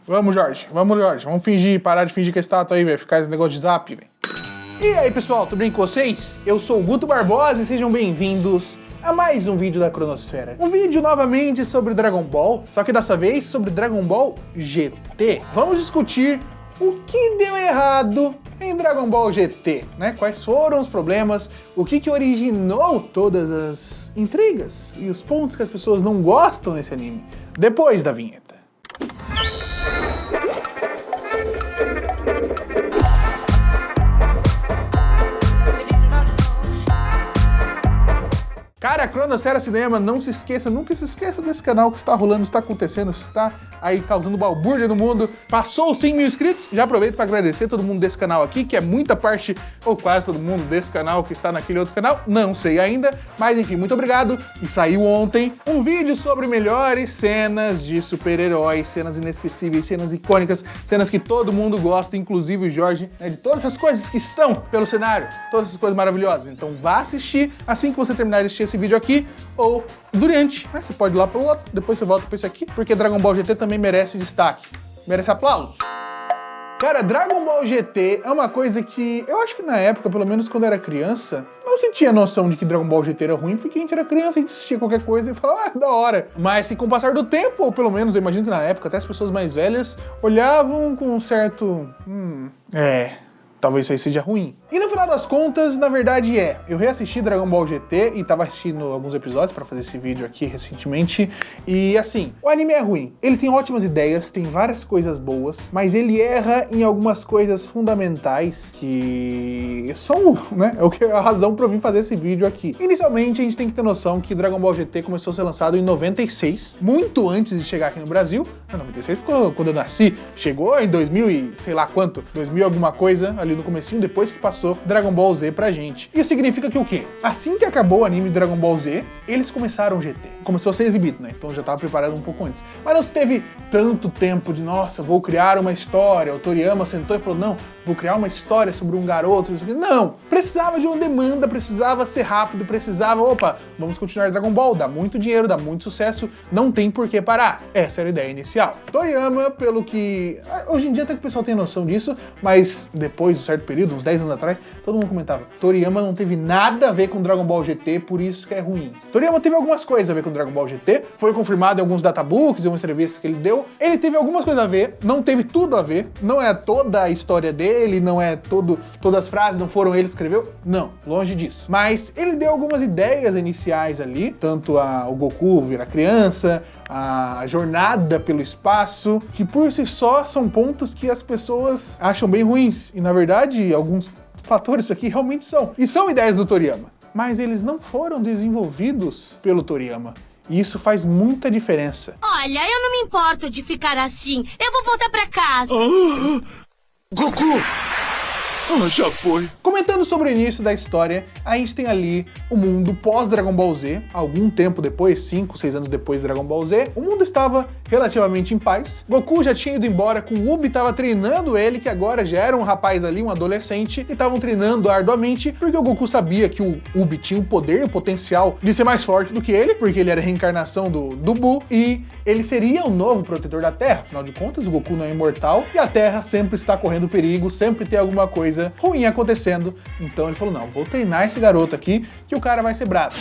Vamos, Jorge. Vamos, Jorge. Vamos fingir, parar de fingir que é estátua aí, velho. Ficar esse negócio de zap, velho. E aí, pessoal, tudo bem com vocês? Eu sou o Guto Barbosa e sejam bem-vindos a mais um vídeo da Cronosfera. Um vídeo novamente sobre Dragon Ball, só que dessa vez sobre Dragon Ball GT. Vamos discutir o que deu errado em Dragon Ball GT, né? Quais foram os problemas, o que originou todas as intrigas e os pontos que as pessoas não gostam nesse anime. Depois da vinheta. Cara, Cronosfera Cinema, não se esqueça, nunca se esqueça desse canal que está rolando, está acontecendo, está aí causando balbúrdia no mundo. Passou os 100 mil inscritos, já aproveito para agradecer todo mundo desse canal aqui, que é muita parte, ou quase todo mundo desse canal que está naquele outro canal, não sei ainda, mas enfim, muito obrigado. E saiu ontem um vídeo sobre melhores cenas de super-heróis, cenas inesquecíveis, cenas icônicas, cenas que todo mundo gosta, inclusive o Jorge, né, de todas essas coisas que estão pelo cenário, todas essas coisas maravilhosas. Então vá assistir assim que você terminar de assistir esse vídeo aqui, ou durante, né? Você pode ir lá pro outro, depois você volta pra esse aqui, porque Dragon Ball GT também merece destaque, merece aplausos. Cara, Dragon Ball GT é uma coisa que eu acho que na época, pelo menos quando eu era criança, não sentia noção de que Dragon Ball GT era ruim, porque a gente era criança, a gente assistia qualquer coisa e falava, ah, da hora. Mas se com o passar do tempo, ou pelo menos eu imagino que na época até as pessoas mais velhas olhavam com um certo, talvez isso aí seja ruim. E no final das contas, na verdade eu reassisti Dragon Ball GT e tava assistindo alguns episódios pra fazer esse vídeo aqui recentemente, e assim, o anime é ruim. Ele tem ótimas ideias, tem várias coisas boas, mas ele erra em algumas coisas fundamentais que são, né, é o que é a razão pra eu vir fazer esse vídeo aqui. Inicialmente, a gente tem que ter noção que Dragon Ball GT começou a ser lançado em 96, muito antes de chegar aqui no Brasil. Não, 96 ficou quando eu nasci, chegou em 2000 e sei lá quanto, 2000 alguma coisa, ali no comecinho, depois que passou Dragon Ball Z pra gente. Isso significa que o quê? Assim que acabou o anime Dragon Ball Z, eles começaram o GT. Começou a ser exibido, né? Então já tava preparado um pouco antes. Mas não se teve tanto tempo de, nossa, vou criar uma história. O Toriyama sentou e falou, não, vou criar uma história sobre um garoto. Não, precisava de uma demanda, precisava ser rápido, precisava, opa, vamos continuar Dragon Ball, dá muito dinheiro, dá muito sucesso, não tem por que parar. Essa era a ideia inicial. Toriyama, pelo que... Hoje em dia até que o pessoal tem noção disso, mas depois de um certo período, uns 10 anos atrás, todo mundo comentava, Toriyama não teve nada a ver com Dragon Ball GT, por isso que é ruim. Toriyama teve algumas coisas a ver com Dragon Ball GT, foi confirmado em alguns databooks, em algumas entrevistas que ele deu. Ele teve algumas coisas a ver, não teve tudo a ver, não é toda a história dele, não é todas as frases, não foram ele que escreveu, não, longe disso. Mas ele deu algumas ideias iniciais ali, tanto o Goku virar criança, a jornada pelo espaço, que por si só são pontos que as pessoas acham bem ruins, e na verdade alguns fatores aqui realmente são. E são ideias do Toriyama. Mas eles não foram desenvolvidos pelo Toriyama. E isso faz muita diferença. Olha, eu não me importo de ficar assim. Eu vou voltar pra casa. Goku! Já foi. Comentando sobre o início da história, a gente tem ali o mundo pós-Dragon Ball Z, algum tempo depois, 5, 6 anos depois de Dragon Ball Z, o mundo estava relativamente em paz. Goku já tinha ido embora com o Ubi, estava treinando ele, que agora já era um rapaz ali, um adolescente, e estavam treinando arduamente, porque o Goku sabia que o Ubi tinha o poder e o potencial de ser mais forte do que ele, porque ele era a reencarnação do Buu, e ele seria o novo protetor da Terra. Afinal de contas, o Goku não é imortal, e a Terra sempre está correndo perigo, sempre tem alguma coisa ruim acontecendo. Então ele falou, não, vou treinar esse garoto aqui, que o cara vai ser bravo.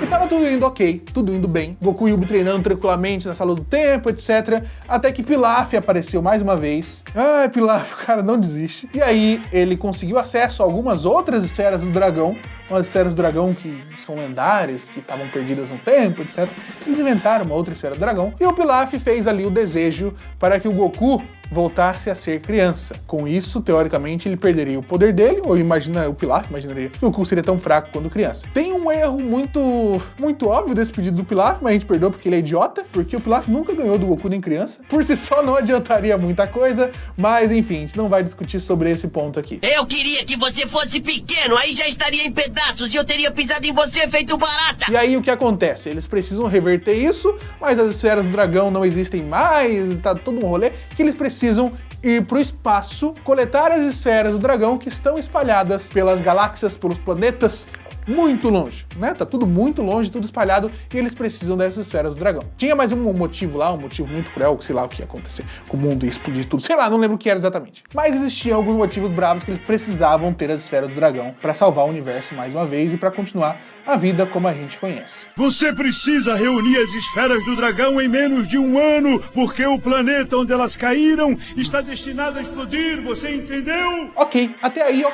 E tava tudo indo ok, tudo indo bem. Goku e Ubi treinando tranquilamente na Sala do Tempo, etc. Até que Pilaf apareceu mais uma vez. Ai, Pilaf, cara, não desiste. E aí ele conseguiu acesso a algumas outras esferas do dragão, umas esferas do dragão que são lendárias, que estavam perdidas no tempo, etc. Eles inventaram uma outra esfera do dragão, e o Pilaf fez ali o desejo para que o Goku voltasse a ser criança. Com isso, teoricamente, ele perderia o poder dele, ou o Pilaf imaginaria que o Goku seria tão fraco quando criança. Tem um erro muito óbvio desse pedido do Pilaf, mas a gente perdoa porque ele é idiota, porque o Pilaf nunca ganhou do Goku nem criança. Por si só não adiantaria muita coisa, mas enfim, a gente não vai discutir sobre esse ponto aqui. Eu queria que você fosse pequeno, aí já estaria em pedaços e eu teria pisado em você feito barata. E aí o que acontece? Eles precisam reverter isso, mas as esferas do dragão não existem mais, tá todo um rolê que eles precisam ir pro espaço, coletar as esferas do dragão que estão espalhadas pelas galáxias, pelos planetas, muito longe, né? Tá tudo muito longe, tudo espalhado, e eles precisam dessas esferas do dragão. Tinha mais um motivo lá, um motivo muito cruel, sei lá o que ia acontecer, com o mundo ia explodir tudo, sei lá, não lembro o que era exatamente. Mas existiam alguns motivos bravos que eles precisavam ter as esferas do dragão para salvar o universo mais uma vez e para continuar a vida como a gente conhece. Você precisa reunir as esferas do dragão em menos de 1 ano, porque o planeta onde elas caíram está destinado a explodir, você entendeu? Ok, até aí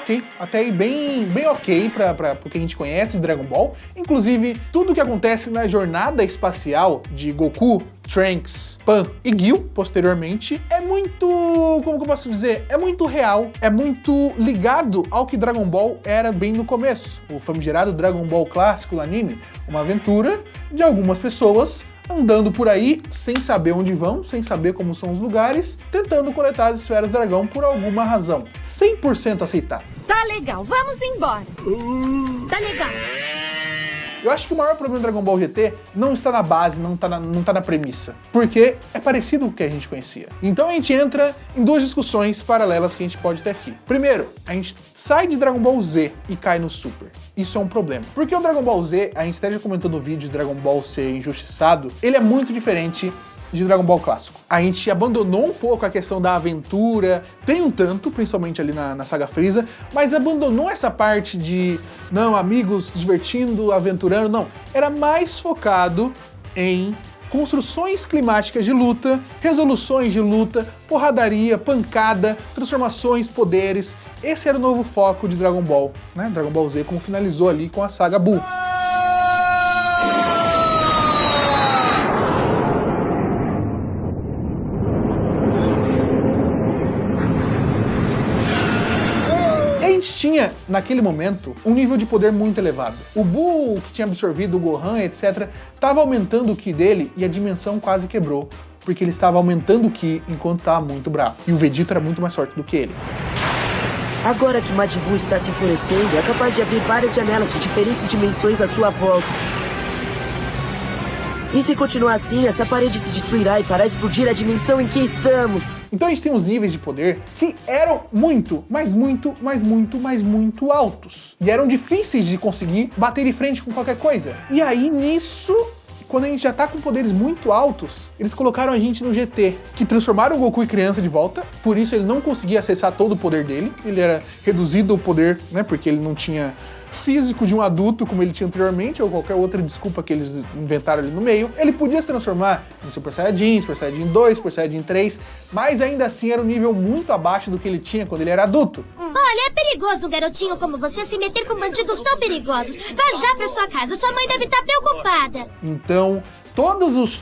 bem ok para o que a gente conhece de Dragon Ball. Inclusive, tudo que acontece na jornada espacial de Goku, Trunks, Pan e Gil, posteriormente, é muito, como que eu posso dizer? É muito real, é muito ligado ao que Dragon Ball era bem no começo. O famigerado Dragon Ball clássico do anime, uma aventura de algumas pessoas andando por aí, sem saber onde vão, sem saber como são os lugares, tentando coletar as esferas do dragão por alguma razão. 100% aceitável. Tá legal, vamos embora. Tá legal. Eu acho que o maior problema do Dragon Ball GT não está na base, não tá na premissa, porque é parecido com o que a gente conhecia. Então a gente entra em duas discussões paralelas que a gente pode ter aqui. Primeiro, a gente sai de Dragon Ball Z e cai no Super. Isso é um problema. Porque o Dragon Ball Z, a gente até já comentou no vídeo de Dragon Ball ser injustiçado, ele é muito diferente de Dragon Ball clássico. A gente abandonou um pouco a questão da aventura, tem um tanto, principalmente ali na saga Frieza, mas abandonou essa parte de, não, amigos se divertindo, aventurando, não. Era mais focado em construções climáticas de luta, resoluções de luta, porradaria, pancada, transformações, poderes. Esse era o novo foco de Dragon Ball, né? Dragon Ball Z, como finalizou ali com a saga Buu. A gente tinha, naquele momento, um nível de poder muito elevado. O Buu, que tinha absorvido o Gohan, etc., estava aumentando o Ki dele e a dimensão quase quebrou, porque ele estava aumentando o Ki enquanto estava muito bravo. E o Vegeta era muito mais forte do que ele. Agora que Majin Buu está se enfurecendo, é capaz de abrir várias janelas de diferentes dimensões à sua volta. E se continuar assim, essa parede se destruirá e fará explodir a dimensão em que estamos. Então a gente tem uns níveis de poder que eram muito altos. E eram difíceis de conseguir bater de frente com qualquer coisa. E aí nisso, quando a gente já tá com poderes muito altos, eles colocaram a gente no GT, que transformaram o Goku em criança de volta, por isso ele não conseguia acessar todo o poder dele, ele era reduzido ao poder, né, porque ele não tinha físico de um adulto como ele tinha anteriormente, ou qualquer outra desculpa que eles inventaram ali no meio. Ele podia se transformar em Super Saiyajin 2, Super Saiyajin 3, mas ainda assim era um nível muito abaixo do que ele tinha quando ele era adulto. Olha, é perigoso um garotinho como você se meter com bandidos tão perigosos. Vá já pra sua casa, sua mãe deve estar preocupada. Então,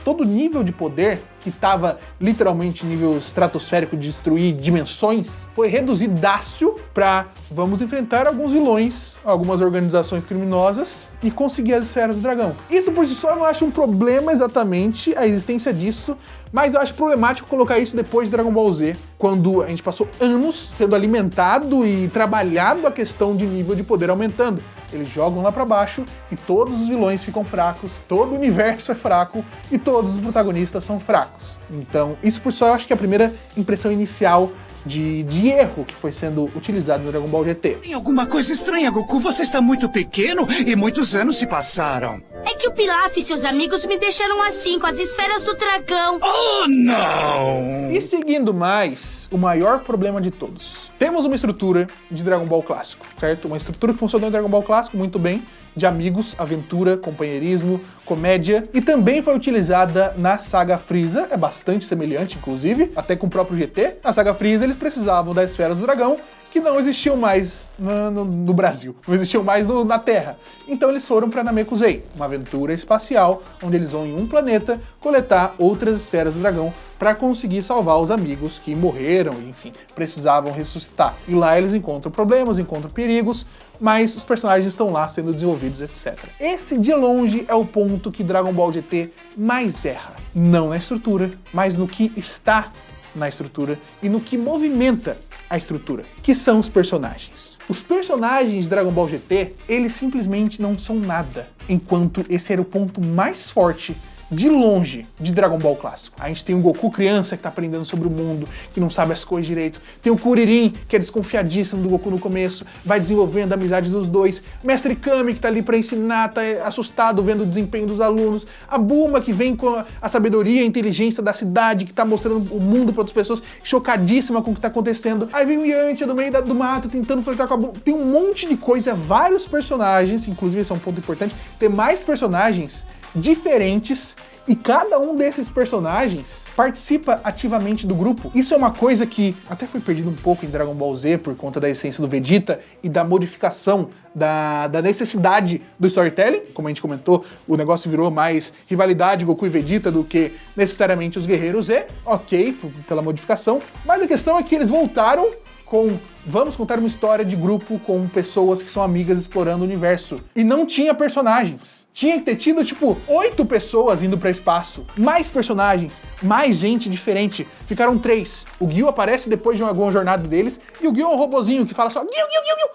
todo nível de poder, que estava literalmente nível estratosférico de destruir dimensões, foi reduzidaço para vamos enfrentar alguns vilões, algumas organizações criminosas e conseguir as esferas do dragão. Isso por si só eu não acho um problema exatamente a existência disso, mas eu acho problemático colocar isso depois de Dragon Ball Z, quando a gente passou anos sendo alimentado e trabalhado a questão de nível de poder aumentando. Eles jogam lá pra baixo e todos os vilões ficam fracos, todo o universo é fraco e todos os protagonistas são fracos. Então, isso por só eu acho que é a primeira impressão inicial de erro que foi sendo utilizado no Dragon Ball GT. Tem alguma coisa estranha, Goku. Você está muito pequeno e muitos anos se passaram. É que o Pilaf e seus amigos me deixaram assim, com as esferas do dragão. Oh, não! E seguindo mais, o maior problema de todos. Temos uma estrutura de Dragon Ball clássico, certo? Uma estrutura que funcionou em Dragon Ball clássico muito bem, de amigos, aventura, companheirismo, comédia, e também foi utilizada na saga Frieza, é bastante semelhante, inclusive, até com o próprio GT. Na saga Frieza eles precisavam das esferas do dragão, que não existiam mais no Brasil, não existiam mais na Terra. Então eles foram para Namekusei, uma aventura espacial, onde eles vão em um planeta coletar outras esferas do dragão para conseguir salvar os amigos que morreram, enfim, precisavam ressuscitar. E lá eles encontram problemas, encontram perigos, mas os personagens estão lá sendo desenvolvidos, etc. Esse, de longe, é o ponto que Dragon Ball GT mais erra. Não na estrutura, mas no que está na estrutura e no que movimenta a estrutura, que são os personagens. Os personagens de Dragon Ball GT, eles simplesmente não são nada, enquanto esse era o ponto mais forte de longe, de Dragon Ball clássico. A gente tem o Goku criança que tá aprendendo sobre o mundo, que não sabe as coisas direito. Tem o Kuririn, que é desconfiadíssimo do Goku no começo, vai desenvolvendo a amizade dos dois. Mestre Kami, que tá ali pra ensinar, tá assustado vendo o desempenho dos alunos. A Bulma, que vem com a sabedoria e a inteligência da cidade, que tá mostrando o mundo pra outras pessoas, chocadíssima com o que tá acontecendo. Aí vem o Yantia do meio do mato, tentando flertar com a Bulma. Tem um monte de coisa, vários personagens, inclusive esse é um ponto importante, ter mais personagens diferentes e cada um desses personagens participa ativamente do grupo. Isso é uma coisa que até foi perdido um pouco em Dragon Ball Z por conta da essência do Vegeta e da modificação da necessidade do storytelling. Como a gente comentou, o negócio virou mais rivalidade Goku e Vegeta do que necessariamente os Guerreiros Z. Ok, pela modificação, mas a questão é que eles voltaram com vamos contar uma história de grupo com pessoas que são amigas explorando o universo. E não tinha personagens. Tinha que ter tido, tipo, 8 pessoas indo para espaço. Mais personagens, mais gente diferente. Ficaram 3. O Gil aparece depois de alguma jornada deles. E o Gil é um robozinho que fala só Gil, Gil, Gil, Gil.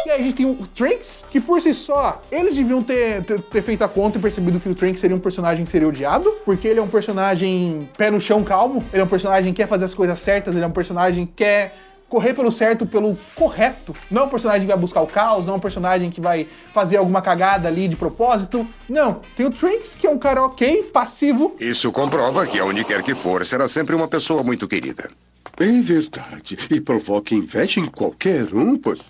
E aí a gente tem o Trunks, que por si só, eles deviam ter feito a conta e percebido que o Trunks seria um personagem que seria odiado. Porque ele é um personagem pé no chão, calmo. Ele é um personagem que quer fazer as coisas certas. Ele é um personagem que quer correr pelo certo, pelo correto. Não é um personagem que vai buscar o caos, não é um personagem que vai fazer alguma cagada ali de propósito. Não, tem o Trunks, que é um cara ok, passivo. Isso comprova que aonde quer que for, será sempre uma pessoa muito querida. É verdade. E provoca inveja em qualquer um, pois...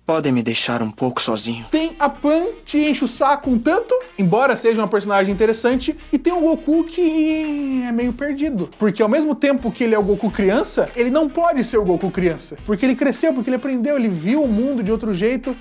Podem me deixar um pouco sozinho. Tem a Pan, que enche o saco um tanto, embora seja uma personagem interessante, e tem o Goku que é meio perdido. Porque ao mesmo tempo que ele é o Goku criança, ele não pode ser o Goku criança. Porque ele cresceu, porque ele aprendeu, ele viu o mundo de outro jeito,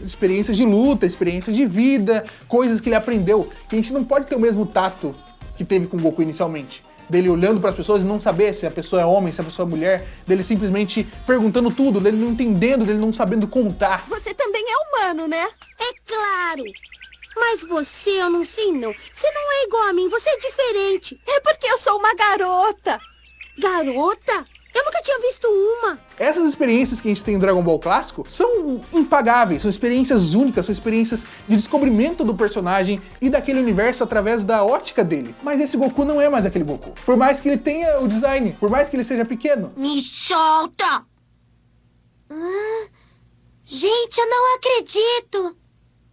experiências de luta, experiências de vida, coisas que ele aprendeu. Que a gente não pode ter o mesmo tato que teve com o Goku inicialmente. Dele olhando para as pessoas e não saber se a pessoa é homem, se a pessoa é mulher, dele simplesmente perguntando tudo, dele não entendendo, dele não sabendo contar. Você também é humano, né? É claro. Mas você, eu não sei não. Você não é igual a mim, você é diferente. É porque eu sou uma garota. Garota? Eu nunca tinha visto uma. Essas experiências que a gente tem no Dragon Ball clássico são impagáveis, são experiências únicas, são experiências de descobrimento do personagem e daquele universo através da ótica dele. Mas esse Goku não é mais aquele Goku. Por mais que ele tenha o design, por mais que ele seja pequeno. Me solta! Gente, eu não acredito!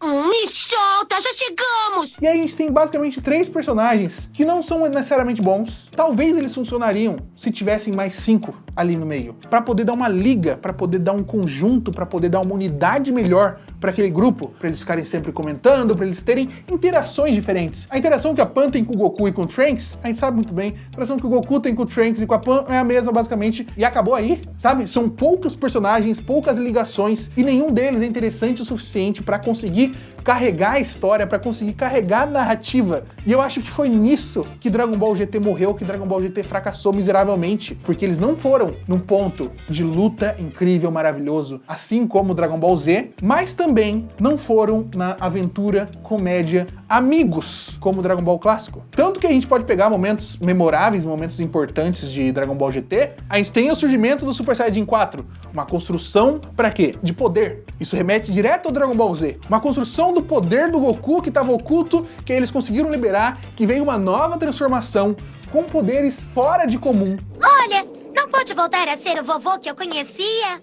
Me solta, já chegamos! E aí a gente tem basicamente 3 personagens que não são necessariamente bons. Talvez eles funcionariam se tivessem mais 5 ali no meio. Pra poder dar uma liga, pra poder dar um conjunto, pra poder dar uma unidade melhor pra aquele grupo. Pra eles ficarem sempre comentando, pra eles terem interações diferentes. A interação que a Pan tem com o Goku e com o Trunks, a gente sabe muito bem. A interação que o Goku tem com o Trunks e com a Pan é a mesma basicamente. E acabou aí, sabe? São poucos personagens, poucas ligações. E nenhum deles é interessante o suficiente pra conseguir carregar a história, pra conseguir carregar a narrativa. E eu acho que foi nisso que Dragon Ball GT morreu, que Dragon Ball GT fracassou miseravelmente, porque eles não foram num ponto de luta incrível, maravilhoso, assim como Dragon Ball Z, mas também não foram na aventura, comédia, amigos, como Dragon Ball clássico. Tanto que a gente pode pegar momentos memoráveis, momentos importantes de Dragon Ball GT, a gente tem o surgimento do Super Saiyajin 4, uma construção pra quê? De poder. Isso remete direto ao Dragon Ball Z. Uma construção do poder do Goku que estava oculto, que eles conseguiram liberar, que veio uma nova transformação com poderes fora de comum. Olha, não pode voltar a ser o vovô que eu conhecia?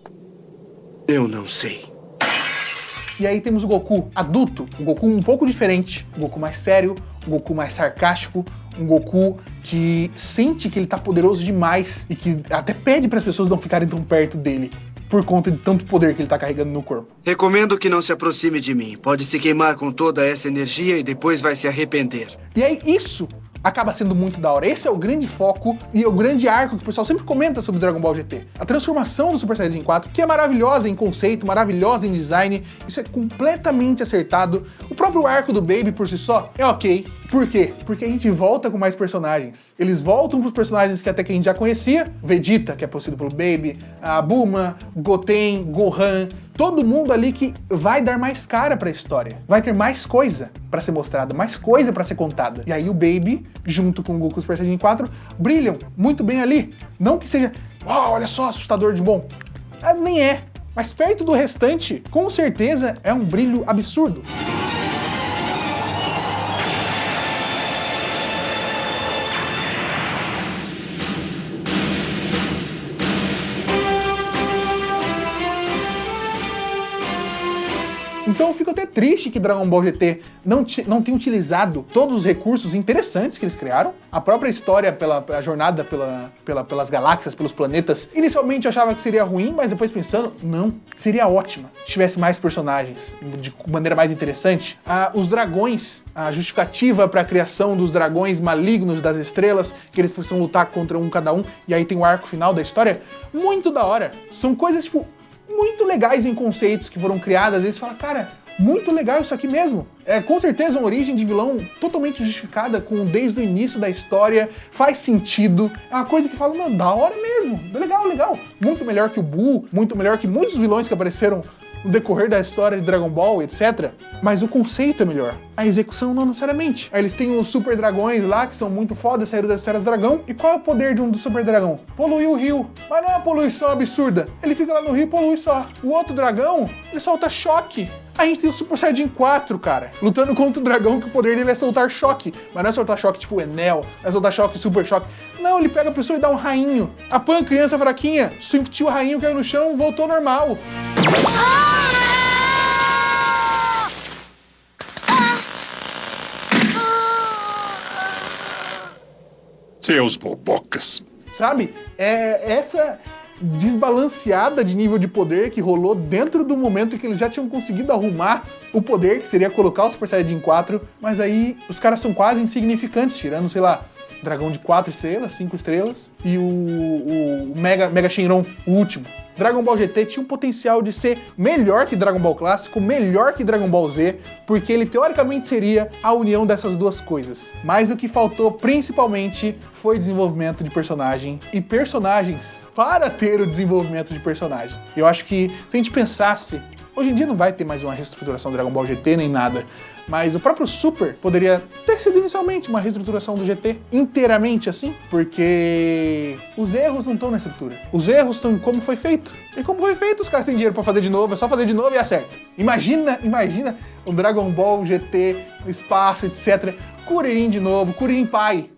Eu não sei. E aí temos o Goku adulto, um Goku um pouco diferente, um Goku mais sério, um Goku mais sarcástico, um Goku que sente que ele tá poderoso demais e que até pede para as pessoas não ficarem tão perto dele, por conta de tanto poder que ele tá carregando no corpo. Recomendo que não se aproxime de mim. Pode se queimar com toda essa energia e depois vai se arrepender. E aí isso acaba sendo muito da hora. Esse é o grande foco e o grande arco que o pessoal sempre comenta sobre Dragon Ball GT. A transformação do Super Saiyajin 4, que é maravilhosa em conceito, maravilhosa em design, isso é completamente acertado. O próprio arco do Baby por si só é ok. Por quê? Porque a gente volta com mais personagens. Eles voltam pros personagens que até que a gente já conhecia. Vegeta, que é possuído pelo Baby, a Bulma, Goten, Gohan, todo mundo ali que vai dar mais cara pra história. Vai ter mais coisa pra ser mostrada, mais coisa pra ser contada. E aí o Baby, junto com o Goku Super Saiyajin 4, brilham muito bem ali. Não que seja, uau, olha só, assustador de bom. Nem é. Mas perto do restante, com certeza é um brilho absurdo. Então eu fico até triste que Dragon Ball GT não tenha utilizado todos os recursos interessantes que eles criaram. A própria história, a jornada pelas galáxias, pelos planetas, inicialmente eu achava que seria ruim, mas depois pensando, não, seria ótima se tivesse mais personagens de maneira mais interessante. Os dragões, a justificativa para a criação dos dragões malignos das estrelas, que eles precisam lutar contra um cada um, e aí tem o arco final da história, muito da hora. São coisas, tipo, muito legais em conceitos que foram criadas, eles falam, cara, muito legal isso aqui mesmo. É com certeza uma origem de vilão totalmente justificada desde o início da história, faz sentido, é uma coisa que fala, não, da hora mesmo, legal. Muito melhor que o Buu, muito melhor que muitos vilões que apareceram no decorrer da história de Dragon Ball, etc. Mas o conceito é melhor. A execução não necessariamente. Aí eles têm os super dragões lá, que são muito fodas, saíram da esfera do dragão. E qual é o poder de um dos super dragão? Poluir o rio. Mas não é uma poluição absurda. Ele fica lá no rio e polui só. O outro dragão, ele solta choque. A gente tem o Super Saiyajin 4, cara, lutando contra o dragão que o poder dele é soltar choque. Mas não é soltar choque tipo Enel, não é soltar choque, super choque. Não, ele pega a pessoa e dá um rainho. A Pan, criança fraquinha, sentiu o rainho, caiu no chão, voltou normal. Seus bobocas. Sabe? É essa desbalanceada de nível de poder que rolou dentro do momento em que eles já tinham conseguido arrumar o poder, que seria colocar o Super Saiyajin 4, mas aí os caras são quase insignificantes, tirando, sei lá, dragão de 4 estrelas, 5 estrelas, e o Mega Shenron, o último. Dragon Ball GT tinha um potencial de ser melhor que Dragon Ball Clássico, melhor que Dragon Ball Z, porque ele teoricamente seria a união dessas duas coisas. Mas o que faltou principalmente foi desenvolvimento de personagem e personagens para ter o desenvolvimento de personagem. Eu acho que se a gente pensasse, hoje em dia não vai ter mais uma reestruturação do Dragon Ball GT nem nada, mas o próprio Super poderia ter sido inicialmente uma reestruturação do GT inteiramente assim, porque os erros não estão na estrutura. Os erros estão em como foi feito. E como foi feito, os caras têm dinheiro pra fazer de novo, é só fazer de novo e acerta. Imagina o Dragon Ball GT, no espaço, etc. Kuririn de novo, Kuririn Pai,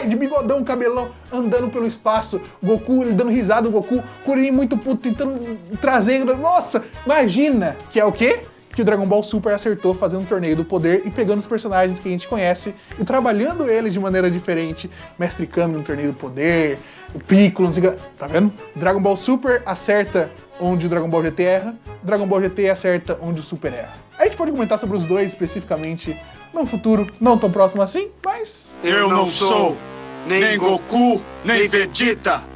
de bigodão, cabelão, andando pelo espaço, Goku, ele dando risada, o Goku, Kuririn muito puto, tentando trazer, nossa, imagina, que é o quê? Que o Dragon Ball Super acertou fazendo um torneio do poder e pegando os personagens que a gente conhece e trabalhando eles de maneira diferente. Mestre Kami no torneio do poder, o Piccolo, não sei o que. Tá vendo? Dragon Ball Super acerta onde o Dragon Ball GT erra, Dragon Ball GT acerta onde o Super erra. A gente pode comentar sobre os dois especificamente num futuro não tão próximo assim, mas... Eu não sou nem Goku, nem Vegeta.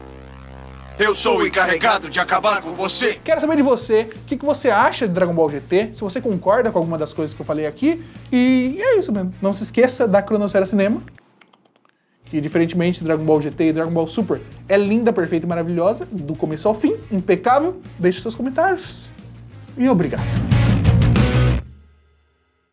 Eu sou o encarregado de acabar com você. Quero saber de você, o que você acha de Dragon Ball GT, se você concorda com alguma das coisas que eu falei aqui. E é isso mesmo. Não se esqueça da Cronosfera Cinema, que diferentemente de Dragon Ball GT e Dragon Ball Super, é linda, perfeita e maravilhosa, do começo ao fim, impecável. Deixe seus comentários. E obrigado.